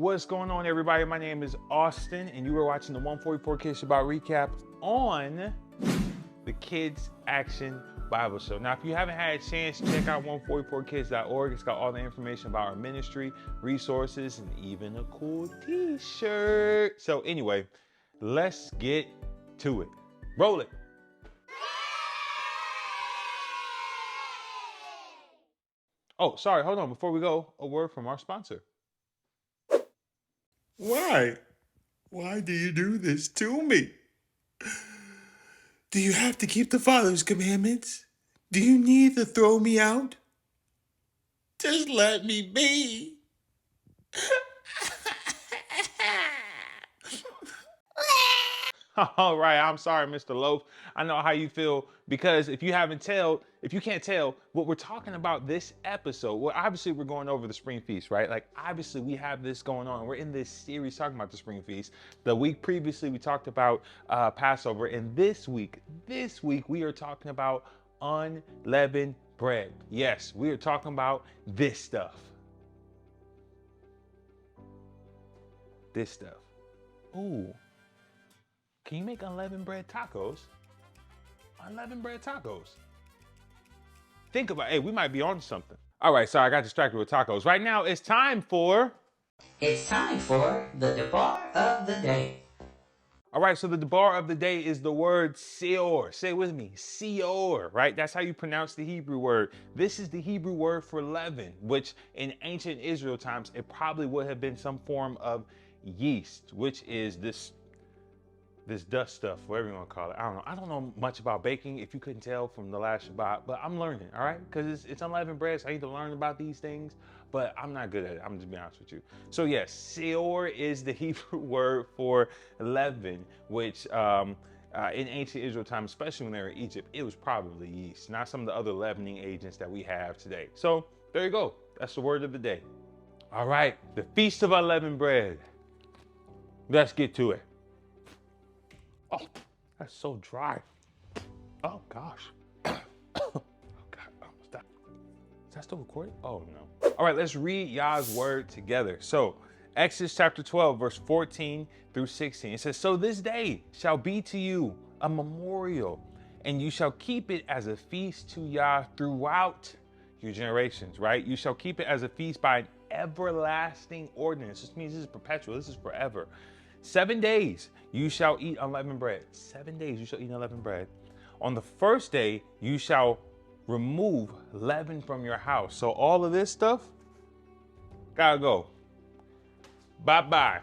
What's going on, everybody? My name is Austin, and you are watching the 144 Kids Shabbat recap on the Kids Action Bible Show. Now, if you haven't had a chance, check out 144kids.org. It's got all the information about our ministry, resources, and even a cool t-shirt. So anyway, let's get to it. Roll it. Oh, sorry, hold on. Before we go, a word from our sponsor. Why? Why do you do this to me? Do you have to keep the Father's commandments? Do you need to throw me out? Just let me be. All right, I'm sorry, Mr. Loaf. I know how you feel because if you can't tell what we're talking about this episode, well, obviously we're going over the spring feast, right? Like, obviously we have this going on. We're in this series talking about the spring feast. The week previously we talked about Passover, and this week we are talking about unleavened bread. Yes, we are talking about this stuff. This stuff. Ooh. Can you make unleavened bread tacos? Unleavened bread tacos. Think about it. Hey, we might be on something. All right, sorry, I got distracted with tacos. Right now, it's time for the debar of the day. All right, so the debar of the day is the word seor. Say it with me, seor, right? That's how you pronounce the Hebrew word. This is the Hebrew word for leaven, which in ancient Israel times, it probably would have been some form of yeast, which is this dust stuff, whatever you want to call it. I don't know much about baking, if you couldn't tell from the last Shabbat, but I'm learning, all right? Because it's unleavened bread, so I need to learn about these things, but I'm not good at it. I'm just being honest with you. So yes, seor is the Hebrew word for leaven, which in ancient Israel times, especially when they were in Egypt, it was probably yeast, not some of the other leavening agents that we have today. So there you go. That's the word of the day. All right, the Feast of Unleavened Bread. Let's get to it. Oh, that's so dry. Oh, gosh. Oh, God. Almost died. Is that still recording? Oh, no. All right, let's read Yah's word together. So, Exodus chapter 12, verse 14 through 16. It says, "So this day shall be to you a memorial, and you shall keep it as a feast to Yah throughout your generations," right? You shall keep it as a feast by an everlasting ordinance. This means this is perpetual. This is forever. 7 days you shall eat unleavened bread. 7 days you shall eat unleavened bread. On the first day you shall remove leaven from your house. So all of this stuff gotta go. Bye-bye.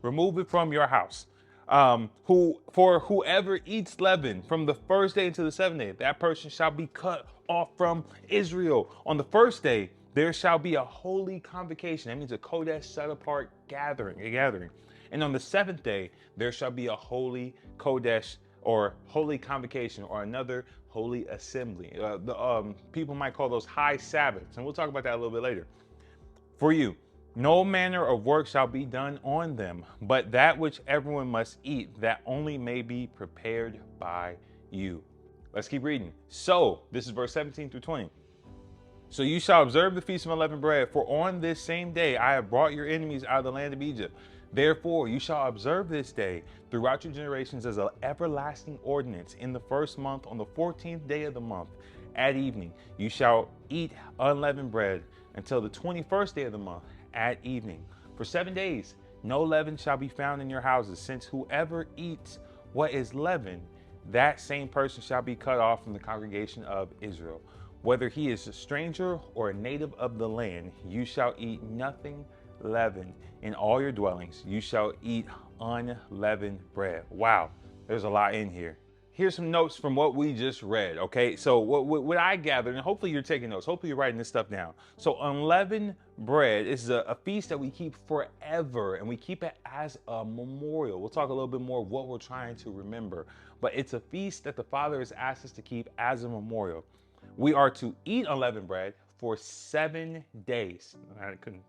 Remove it from your house. For whoever eats leaven from the first day until the 7th day, that person shall be cut off from Israel. On the first day there shall be a holy convocation. That means a Kodesh set apart gathering, a gathering. And on the 7th day, there shall be a holy Kodesh or holy convocation or another holy assembly. People might call those high Sabbaths, and we'll talk about that a little bit later. For you, no manner of work shall be done on them, but that which everyone must eat, that only may be prepared by you. Let's keep reading. So, this is verse 17 through 20. "So you shall observe the Feast of Unleavened Bread, for on this same day I have brought your enemies out of the land of Egypt. Therefore you shall observe this day throughout your generations as an everlasting ordinance. In the first month, on the 14th day of the month, at evening, you shall eat unleavened bread until the 21st day of the month at evening. For 7 days no leaven shall be found in your houses, since whoever eats what is leavened, that same person shall be cut off from the congregation of Israel. Whether he is a stranger or a native of the land, you shall eat nothing leavened. In all your dwellings, you shall eat unleavened bread." Wow, there's a lot in here. Here's some notes from what we just read, okay? So what I gathered, and hopefully you're taking notes, hopefully you're writing this stuff down. So unleavened bread is a feast that we keep forever, and we keep it as a memorial. We'll talk a little bit more of what we're trying to remember, but it's a feast that the Father has asked us to keep as a memorial. We are to eat unleavened bread for 7 days.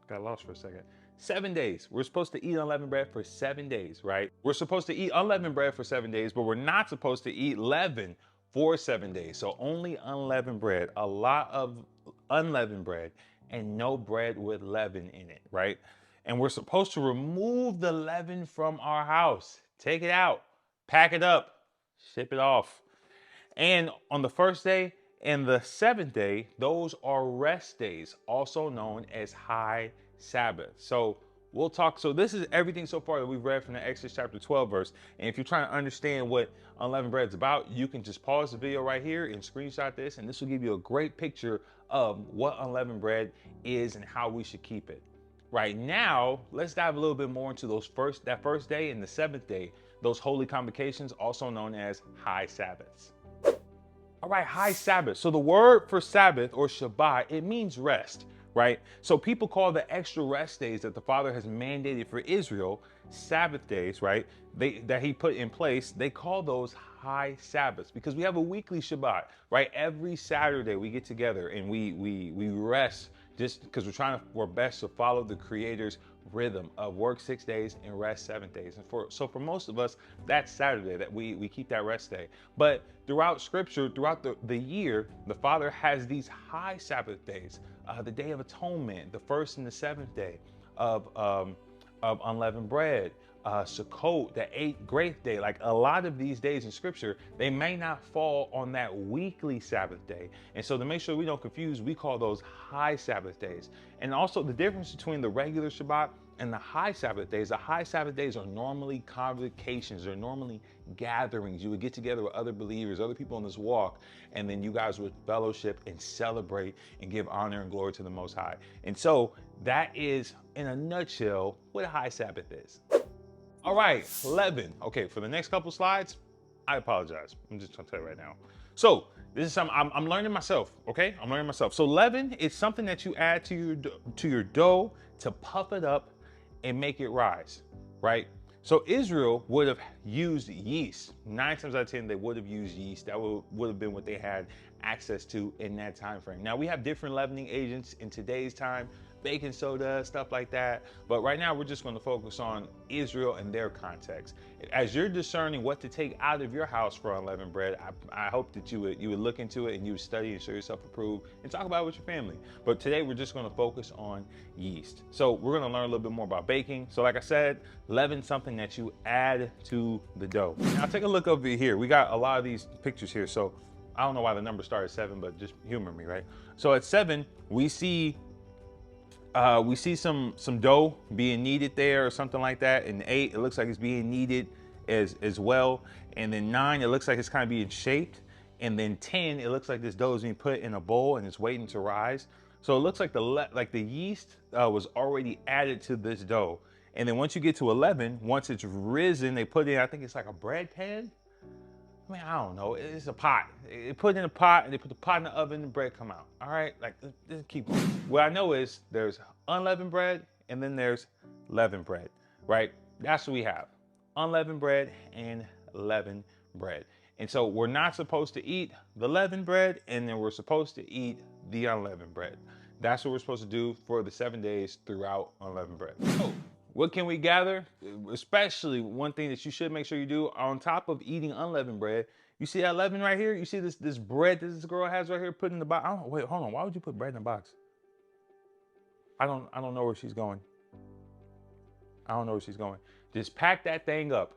Got lost for a second. 7 days. We're supposed to eat unleavened bread for 7 days, right? We're supposed to eat unleavened bread for 7 days, but we're not supposed to eat leaven for 7 days. So only unleavened bread, a lot of unleavened bread, and no bread with leaven in it, right? And we're supposed to remove the leaven from our house. Take it out, pack it up, ship it off. And on the first day and the seventh day, those are rest days, also known as high Sabbath. So we'll talk. So this is everything so far that we've read from the Exodus chapter 12 verse. And if you're trying to understand what unleavened bread is about, you can just pause the video right here and screenshot this. And this will give you a great picture of what unleavened bread is and how we should keep it. Right now, let's dive a little bit more into that first day and the seventh day, those holy convocations, also known as high Sabbaths. All right, high Sabbath. So the word for Sabbath or Shabbat, it means rest, right? So people call the extra rest days that the Father has mandated for Israel, Sabbath days, right? That he put in place, they call those high Sabbaths because we have a weekly Shabbat, right? Every Saturday we get together and we rest just because we're best to follow the Creator's rhythm of work 6 days and rest 7 days. And so for most of us, that's Saturday that we keep that rest day. But throughout Scripture, throughout the year, the Father has these high Sabbath days, the Day of Atonement, the first and the seventh day of unleavened bread, Sukkot, the eighth great day. Like a lot of these days in Scripture, they may not fall on that weekly Sabbath day. And so to make sure we don't confuse, we call those high Sabbath days. And also the difference between the regular Shabbat and the high Sabbath days are normally convocations. They're normally gatherings. You would get together with other believers, other people on this walk, and then you guys would fellowship and celebrate and give honor and glory to the Most High. And so that is, in a nutshell, what a high Sabbath is. All right, leaven. Okay, for the next couple slides, I apologize. I'm just gonna tell you right now. So this is something I'm learning myself, okay? I'm learning myself. So leaven is something that you add to your dough to puff it up and make it rise, right? So Israel would have used yeast. 9 times out of 10, they would have used yeast. That would have been what they had access to in that time frame. Now we have different leavening agents in today's time, baking soda, stuff like that. But right now we're just going to focus on Israel and their context. As you're discerning what to take out of your house for unleavened bread, I hope that you would look into it and you would study and show yourself approved and talk about it with your family. But today we're just going to focus on yeast. So we're going to learn a little bit more about baking. So like I said, leaven something that you add to the dough. Now take a look over here. We got a lot of these pictures here. So I don't know why the number started at 7, but just humor me, right? So at 7, we see some dough being kneaded there or something like that. And 8, it looks like it's being kneaded as well. And then 9, it looks like it's kind of being shaped. And then 10, it looks like this dough is being put in a bowl and it's waiting to rise. So it looks like the yeast was already added to this dough. And then once you get to 11, once it's risen, they put in, I think it's like a bread pan. I mean, I don't know. It's a pot. They put it in a pot and they put the pot in the oven and the bread come out. All right, like just keep going. What I know is there's unleavened bread and then there's leavened bread, right? That's what we have. Unleavened bread and leavened bread. And so we're not supposed to eat the leavened bread and then we're supposed to eat the unleavened bread. That's what we're supposed to do for the 7 days throughout unleavened bread. So, what can we gather? Especially one thing that you should make sure you do on top of eating unleavened bread. You see that leaven right here? You see this bread that this girl has right here put in the box? I don't know. Wait, hold on. Why would you put bread in a box? I don't know where she's going. I don't know where she's going. Just pack that thing up.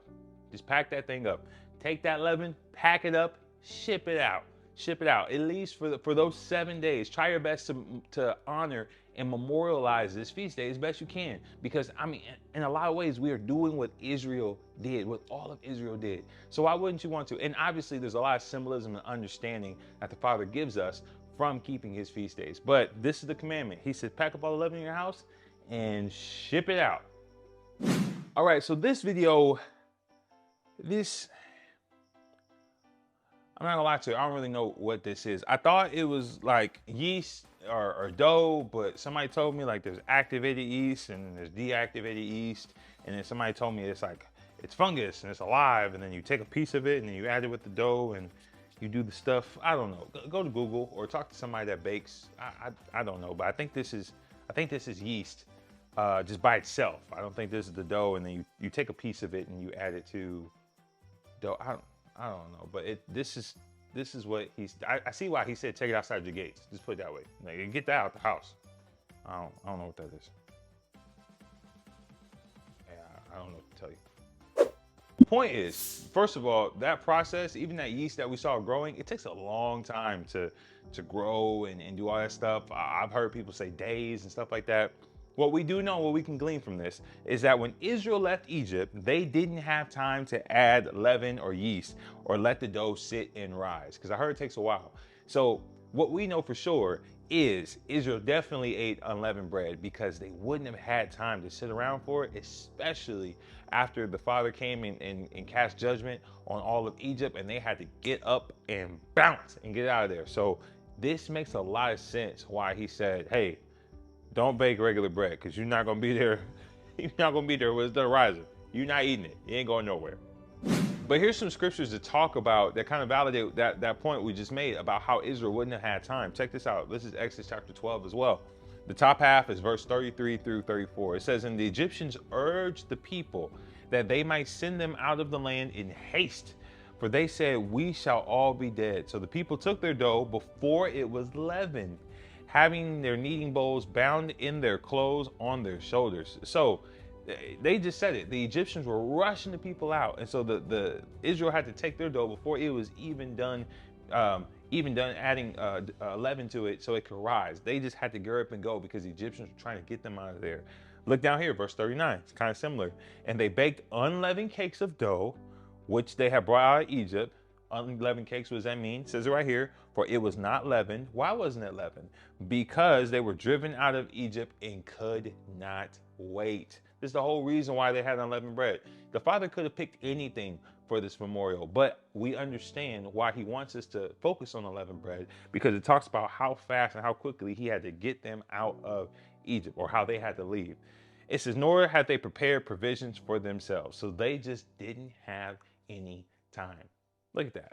Just pack that thing up. Take that leaven, pack it up, ship it out. Ship it out. At least for those 7 days. Try your best to honor and memorialize this feast day as best you can. Because, I mean, in a lot of ways, we are doing what Israel did, what all of Israel did. So why wouldn't you want to? And obviously, there's a lot of symbolism and understanding that the Father gives us from keeping his feast days. But this is the commandment. He said, pack up all the leaven in your house and ship it out. All right, so this video, I'm not gonna lie to you, I don't really know what this is. I thought it was like yeast or dough, but somebody told me like there's activated yeast and there's deactivated yeast. And then somebody told me it's fungus and it's alive. And then you take a piece of it and then you add it with the dough and you do the stuff. I don't know. Go to Google or talk to somebody that bakes. I don't know, but I think this is yeast just by itself. I don't think this is the dough. And then you take a piece of it and you add it to dough. I don't know, but this is what I see why he said take it outside your gates. Just put it that way. Like, get that out the house. I don't know what that is. I don't know what to tell you. Point is, first of all, that process, even that yeast that we saw growing, it takes a long time to grow and do all that stuff. I've heard people say days and stuff like that. What we do know, what we can glean from this, is that when Israel left Egypt, they didn't have time to add leaven or yeast or let the dough sit and rise, because I heard it takes a while. So what we know for sure is Israel definitely ate unleavened bread because they wouldn't have had time to sit around for it, especially after the Father came and cast judgment on all of Egypt, and they had to get up and bounce and get out of there. So this makes a lot of sense why he said, hey, don't bake regular bread, because you're not going to be there. You're not going to be there with the rising. You're not eating it. You ain't going nowhere. But here's some scriptures to talk about that kind of validate that point we just made about how Israel wouldn't have had time. Check this out. This is Exodus chapter 12 as well. The top half is verse 33 through 34. It says, and the Egyptians urged the people that they might send them out of the land in haste, for they said, we shall all be dead. So the people took their dough before it was leavened, having their kneading bowls bound in their clothes on their shoulders. So they just said it. The Egyptians were rushing the people out, and so the Israel had to take their dough before it was even done adding leaven to it so it could rise. They just had to get up and go because the Egyptians were trying to get them out of there. Look down here, verse 39. It's kind of similar. And they baked unleavened cakes of dough, which they had brought out of Egypt. Unleavened cakes, what does that mean? It says it right here, for it was not leavened. Why wasn't it leavened? Because they were driven out of Egypt and could not wait. This is the whole reason why they had unleavened bread. The Father could have picked anything for this memorial, but we understand why he wants us to focus on unleavened bread, because it talks about how fast and how quickly he had to get them out of Egypt, or how they had to leave. It says, nor had they prepared provisions for themselves. So they just didn't have any time. Look at that.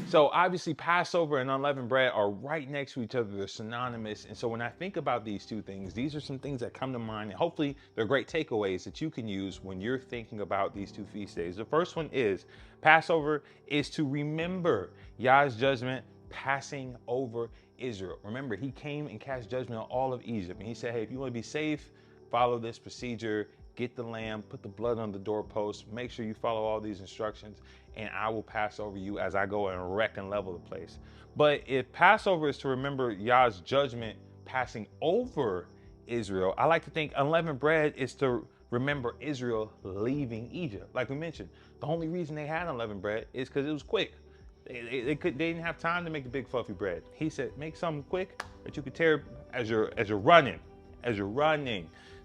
So obviously Passover and unleavened bread are right next to each other. They're synonymous. And so when I think about these two things, these are some things that come to mind, and hopefully they're great takeaways that you can use when you're thinking about these two feast days. The first one is Passover is to remember Yah's judgment passing over Israel. Remember, he came and cast judgment on all of Egypt. And he said, hey, if you want to be safe, follow this procedure. Get the lamb, put the blood on the doorpost, make sure you follow all these instructions, and I will pass over you as I go and wreck and level the place. But if Passover is to remember Yah's judgment passing over Israel, I like to think unleavened bread is to remember Israel leaving Egypt. Like we mentioned, the only reason they had unleavened bread is because it was quick. They didn't have time to make the big fluffy bread. He said, make something quick that you could tear as you're running.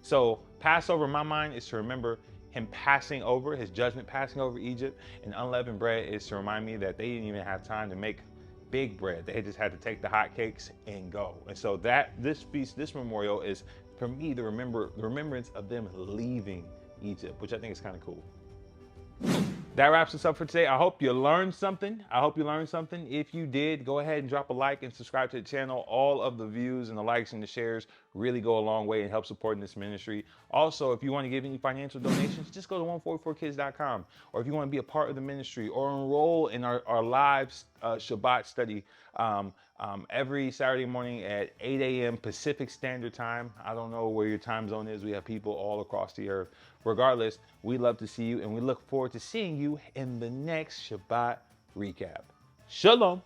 So Passover in my mind is to remember him passing over, his judgment passing over Egypt, and unleavened bread is to remind me that they didn't even have time to make big bread. They just had to take the hot cakes and go. And so this feast, this memorial is for me the remembrance of them leaving Egypt, which I think is kind of cool. That wraps us up for today. I hope you learned something. If you did, go ahead and drop a like and subscribe to the channel. All of the views and the likes and the shares really go a long way and help supporting this ministry. Also, if you want to give any financial donations, just go to 144kids.com. Or if you want to be a part of the ministry or enroll in our live Shabbat study every Saturday morning at 8 a.m. Pacific Standard Time. I don't know where your time zone is. We have people all across the earth. Regardless, we love to see you, and we look forward to seeing you in the next Shabbat recap. Shalom.